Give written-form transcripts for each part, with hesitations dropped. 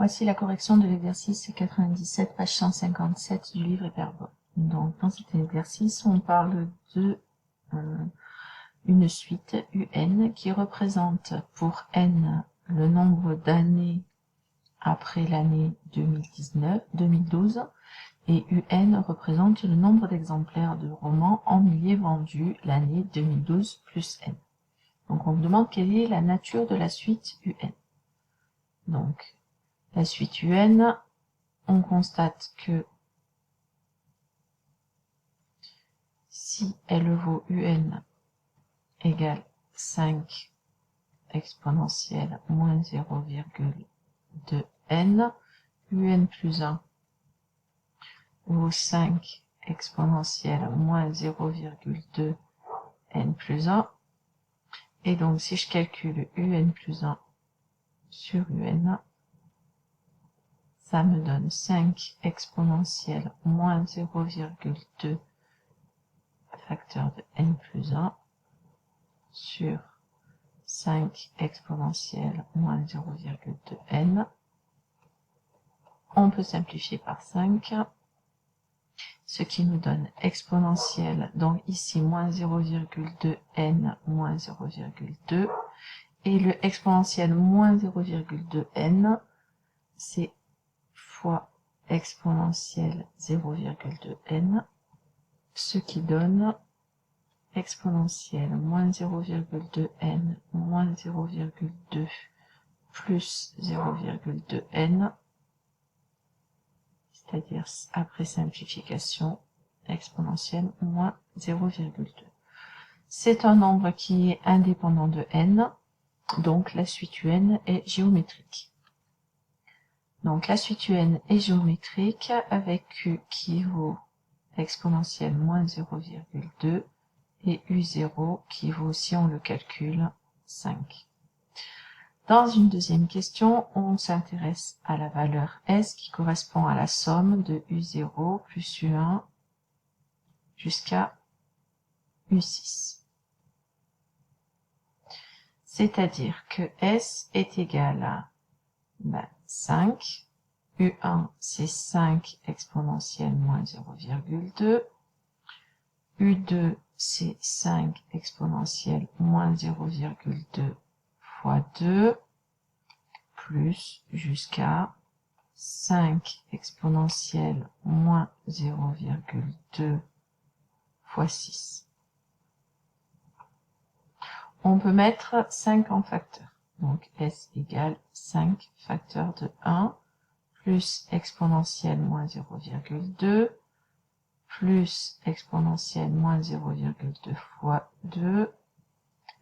Voici la correction de l'exercice 97, page 157 du livre Hyperbole. Donc, dans cet exercice, on parle de une suite UN qui représente pour N le nombre d'années après l'année 2012 et UN représente le nombre d'exemplaires de romans en milliers vendus l'année 2012 plus N. Donc, on me demande quelle est la nature de la suite UN. Donc, la suite UN, on constate que si elle vaut UN égale 5 exponentielle moins 0,2 n, UN plus 1 vaut 5 exponentielle moins 0,2 n plus 1, et donc si je calcule UN plus 1 sur UN, ça me donne 5 exponentielle moins 0,2 facteur de n plus 1 sur 5 exponentielle moins 0,2 n. On peut simplifier par 5, ce qui nous donne exponentielle, donc ici moins 0,2 n moins 0,2, et le exponentielle moins 0,2 n, c'est fois exponentielle 0,2 n, ce qui donne exponentielle moins 0,2 n moins 0,2 plus 0,2 n, c'est-à-dire après simplification, exponentielle moins 0,2. C'est un nombre qui est indépendant de n, donc la suite UN est géométrique. Donc la suite UN est géométrique avec Q qui vaut exponentielle moins 0,2 et U0 qui vaut, si on le calcule, 5. Dans une deuxième question, on s'intéresse à la valeur S qui correspond à la somme de U0 plus U1 jusqu'à U6. C'est-à-dire que S est égal à 5, U1 c'est 5 exponentielle moins 0,2, U2 c'est 5 exponentielle moins 0,2 fois 2, plus jusqu'à 5 exponentielle moins 0,2 fois 6. On peut mettre 5 en facteur. Donc S égale 5 facteur de 1 plus exponentielle moins 0,2 plus exponentielle moins 0,2 fois 2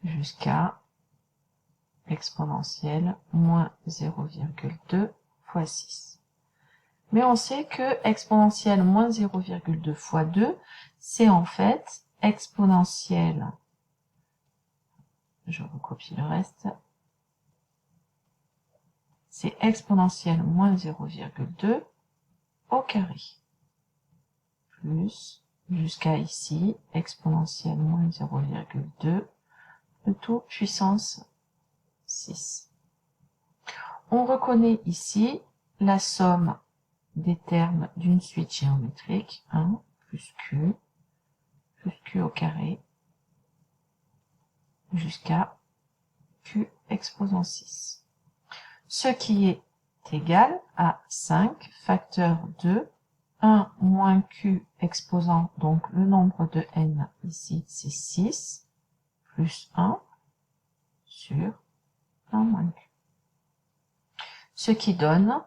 jusqu'à exponentielle moins 0,2 fois 6. Mais on sait que exponentielle moins 0,2 fois 2, c'est en fait exponentielle, je recopie le reste, c'est exponentielle moins 0,2 au carré, plus, jusqu'à ici, exponentielle moins 0,2, le tout puissance 6. On reconnaît ici la somme des termes d'une suite géométrique, 1 plus Q au carré, jusqu'à Q exposant 6. Ce qui est égal à 5 facteur de 1 moins Q exposant, donc le nombre de n ici c'est 6, plus 1 sur 1 moins Q. Ce qui donne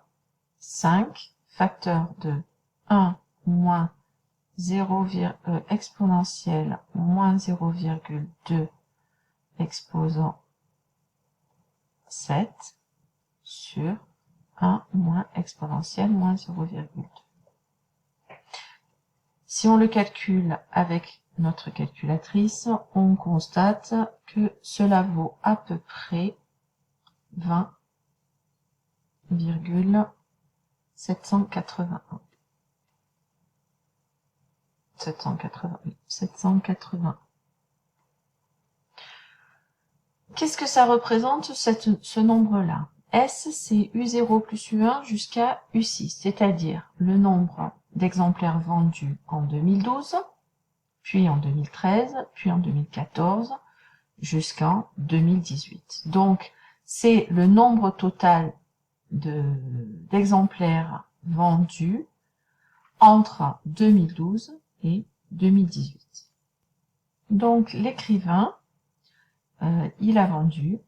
5 facteur de 1 moins 0, exponentielle moins 0,2 exposant 7 sur 1 moins exponentielle moins 0,2. Si on le calcule avec notre calculatrice, on constate que cela vaut à peu près 20,781. 780. Qu'est-ce que ça représente ce nombre-là? S, c'est U0 plus U1 jusqu'à U6, c'est-à-dire le nombre d'exemplaires vendus en 2012, puis en 2013, puis en 2014, jusqu'en 2018. Donc, c'est le nombre total d'exemplaires vendus entre 2012 et 2018. Donc, l'écrivain, il a vendu,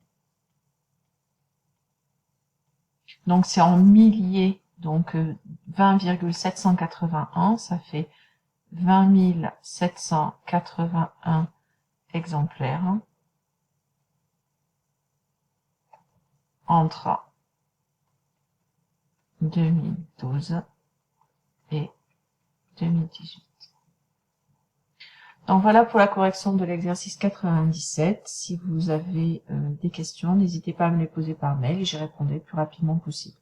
donc c'est en milliers, donc 20,781, ça fait 20 781 exemplaires entre 2012 et 2018. Donc voilà pour la correction de l'exercice 97. Si vous avez des questions, n'hésitez pas à me les poser par mail et j'y répondrai le plus rapidement possible.